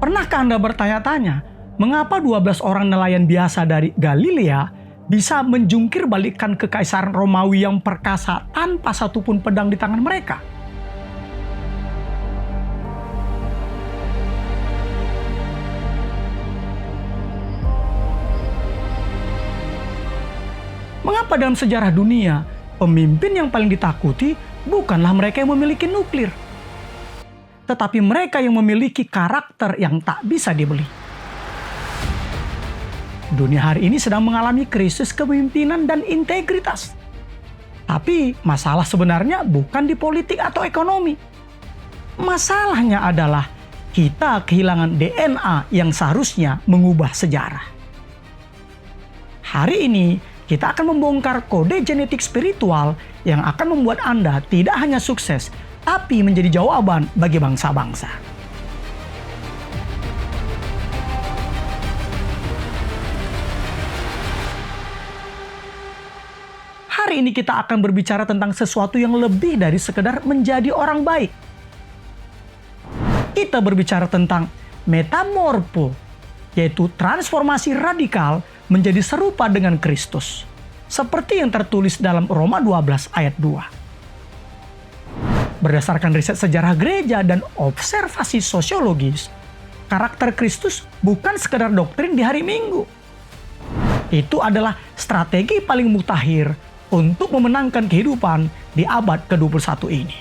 Pernahkah Anda bertanya-tanya, mengapa 12 orang nelayan biasa dari Galilea bisa menjungkir balikkan kekaisaran Romawi yang perkasa tanpa satupun pedang di tangan mereka? Mengapa dalam sejarah dunia, pemimpin yang paling ditakuti bukanlah mereka yang memiliki nuklir, tetapi mereka yang memiliki karakter yang tak bisa dibeli? Dunia hari ini sedang mengalami krisis kepemimpinan dan integritas. Tapi masalah sebenarnya bukan di politik atau ekonomi. Masalahnya adalah kita kehilangan DNA yang seharusnya mengubah sejarah. Hari ini kita akan membongkar kode genetik spiritual yang akan membuat Anda tidak hanya sukses, tapi menjadi jawaban bagi bangsa-bangsa. Hari ini kita akan berbicara tentang sesuatu yang lebih dari sekedar menjadi orang baik. Kita berbicara tentang metamorfo, yaitu transformasi radikal menjadi serupa dengan Kristus, seperti yang tertulis dalam Roma 12 ayat 2. Berdasarkan riset sejarah gereja dan observasi sosiologis, karakter Kristus bukan sekedar doktrin di hari Minggu. Itu adalah strategi paling mutakhir untuk memenangkan kehidupan di abad ke-21 ini.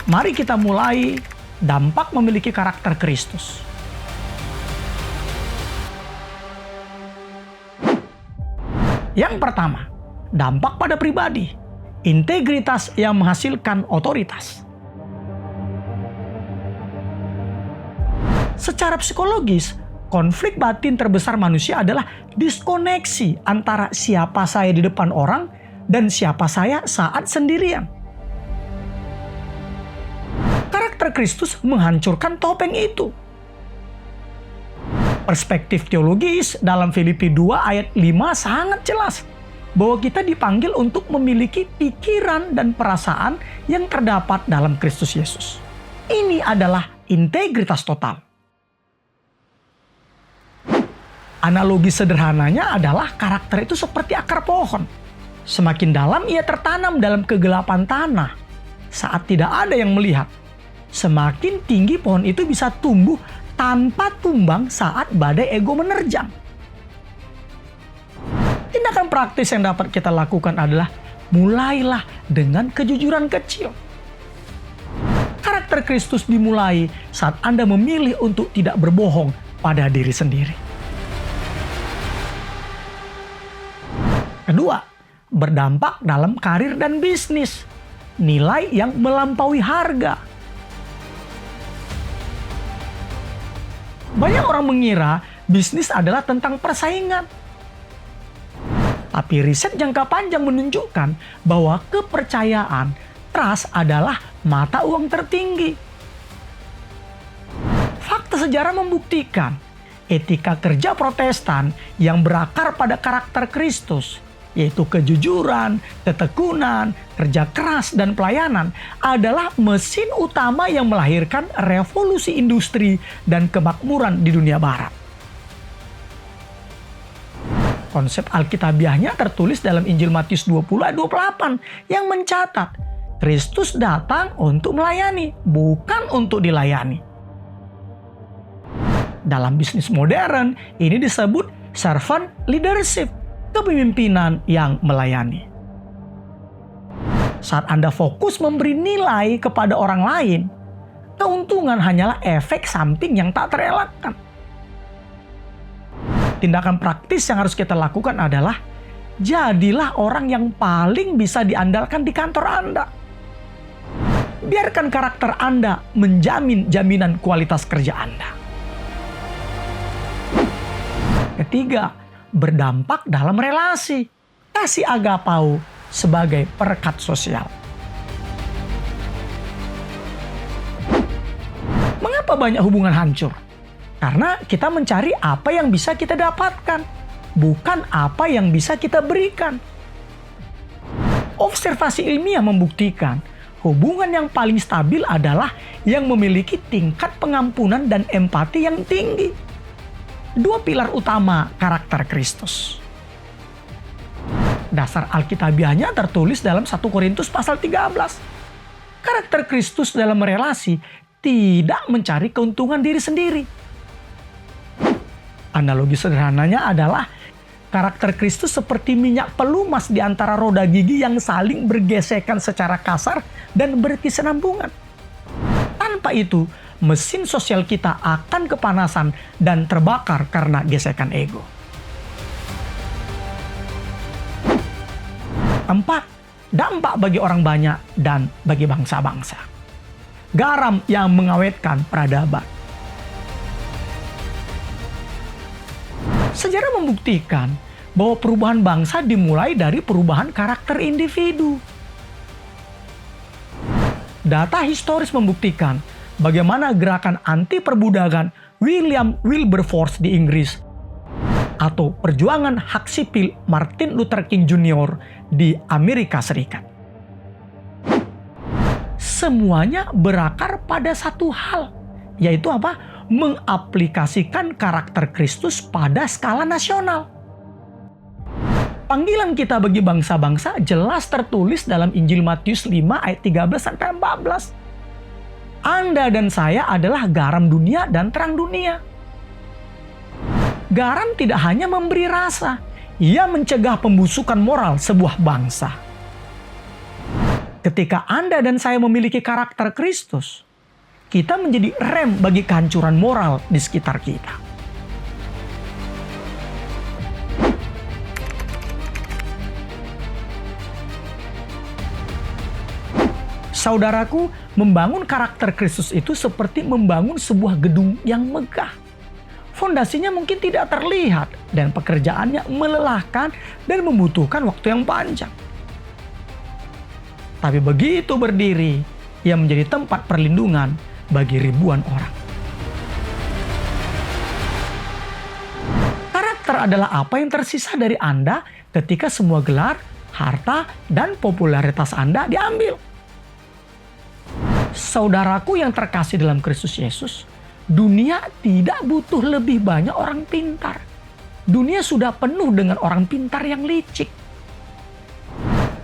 Mari kita mulai dampak memiliki karakter Kristus. Yang pertama, dampak pada pribadi, integritas yang menghasilkan otoritas. Secara psikologis, konflik batin terbesar manusia adalah diskoneksi antara siapa saya di depan orang dan siapa saya saat sendirian. Karakter Kristus menghancurkan topeng itu. Perspektif teologis dalam Filipi 2 ayat 5 sangat jelas bahwa kita dipanggil untuk memiliki pikiran dan perasaan yang terdapat dalam Kristus Yesus. Ini adalah integritas total. Analogi sederhananya adalah karakter itu seperti akar pohon. Semakin dalam ia tertanam dalam kegelapan tanah, saat tidak ada yang melihat, semakin tinggi pohon itu bisa tumbuh tanpa tumbang saat badai ego menerjang. Tindakan praktis yang dapat kita lakukan adalah mulailah dengan kejujuran kecil. Karakter Kristus dimulai saat Anda memilih untuk tidak berbohong pada diri sendiri. Kedua, berdampak dalam karir dan bisnis. Nilai yang melampaui harga. Banyak orang mengira bisnis adalah tentang persaingan. Tapi riset jangka panjang menunjukkan bahwa kepercayaan, trust adalah mata uang tertinggi. Fakta sejarah membuktikan etika kerja Protestan yang berakar pada karakter Kristus, yaitu kejujuran, ketekunan, kerja keras, dan pelayanan, adalah mesin utama yang melahirkan revolusi industri dan kemakmuran di dunia barat. Konsep Alkitabiahnya tertulis dalam Injil Matius 20 ayat 28 yang mencatat, Kristus datang untuk melayani, bukan untuk dilayani. Dalam bisnis modern, ini disebut servant leadership, kepemimpinan yang melayani. Saat Anda fokus memberi nilai kepada orang lain, keuntungan hanyalah efek samping yang tak terelakkan. Tindakan praktis yang harus kita lakukan adalah jadilah orang yang paling bisa diandalkan di kantor Anda. Biarkan karakter Anda menjamin jaminan kualitas kerja Anda. Ketiga, berdampak dalam relasi. Kasih agapau sebagai perekat sosial. Mengapa banyak hubungan hancur? Karena kita mencari apa yang bisa kita dapatkan, bukan apa yang bisa kita berikan. Observasi ilmiah membuktikan Hubungan yang paling stabil adalah yang memiliki tingkat pengampunan dan empati yang tinggi. Dua pilar utama karakter Kristus. Dasar Alkitabiahnya tertulis dalam 1 Korintus pasal 13. Karakter Kristus dalam relasi tidak mencari keuntungan diri sendiri. Analogi sederhananya adalah karakter Kristus seperti minyak pelumas di antara roda gigi yang saling bergesekan secara kasar dan berkesinambungan. Tanpa itu, mesin sosial kita akan kepanasan dan terbakar karena gesekan ego. 4. Dampak bagi orang banyak dan bagi bangsa-bangsa. Garam yang mengawetkan peradaban. Sejarah membuktikan bahwa perubahan bangsa dimulai dari perubahan karakter individu. Data historis membuktikan bagaimana gerakan anti perbudakan William Wilberforce di Inggris atau perjuangan hak sipil Martin Luther King Jr. di Amerika Serikat. Semuanya berakar pada satu hal, yaitu apa? Mengaplikasikan karakter Kristus pada skala nasional. Panggilan kita bagi bangsa-bangsa jelas tertulis dalam Injil Matius 5 ayat 13-14. Anda dan saya adalah garam dunia dan terang dunia. Garam tidak hanya memberi rasa, ia mencegah pembusukan moral sebuah bangsa. Ketika Anda dan saya memiliki karakter Kristus, kita menjadi rem bagi kehancuran moral di sekitar kita. Saudaraku, membangun karakter Kristus itu seperti membangun sebuah gedung yang megah. Fondasinya mungkin tidak terlihat dan pekerjaannya melelahkan dan membutuhkan waktu yang panjang. Tapi begitu berdiri, ia menjadi tempat perlindungan bagi ribuan orang. Karakter adalah apa yang tersisa dari Anda ketika semua gelar, harta, dan popularitas Anda diambil. Saudaraku yang terkasih dalam Kristus Yesus, dunia tidak butuh lebih banyak orang pintar. Dunia sudah penuh dengan orang pintar yang licik.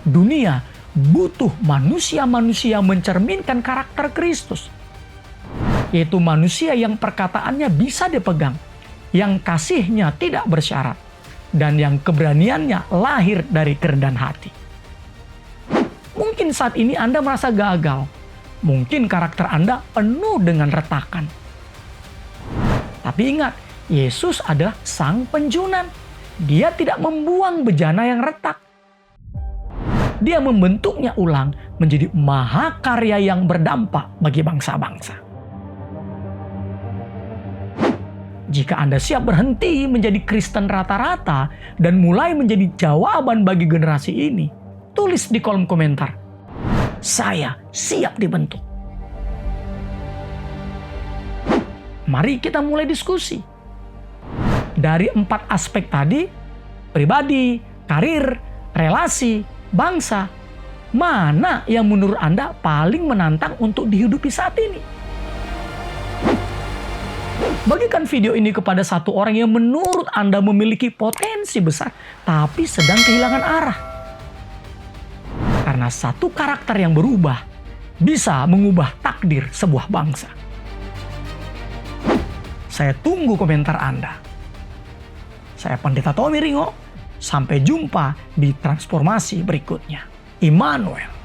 Dunia butuh manusia-manusia mencerminkan karakter Kristus, yaitu manusia yang perkataannya bisa dipegang, yang kasihnya tidak bersyarat, dan yang keberaniannya lahir dari kerendahan hati. Mungkin saat ini Anda merasa gagal. Mungkin karakter Anda penuh dengan retakan. Tapi ingat, Yesus adalah sang penjunan. Dia tidak membuang bejana yang retak. Dia membentuknya ulang menjadi mahakarya yang berdampak bagi bangsa-bangsa. Jika Anda siap berhenti menjadi Kristen rata-rata dan mulai menjadi jawaban bagi generasi ini, tulis di kolom komentar. Saya siap dibentuk. Mari kita mulai diskusi. Dari 4 aspek tadi, pribadi, karir, relasi, bangsa, mana yang menurut Anda paling menantang untuk dihidupi saat ini? Bagikan video ini kepada satu orang yang menurut Anda memiliki potensi besar, tapi sedang kehilangan arah. Karena satu karakter yang berubah bisa mengubah takdir sebuah bangsa. Saya tunggu komentar Anda. Saya Pendeta Tommy Ringo. Sampai jumpa di transformasi berikutnya. Immanuel.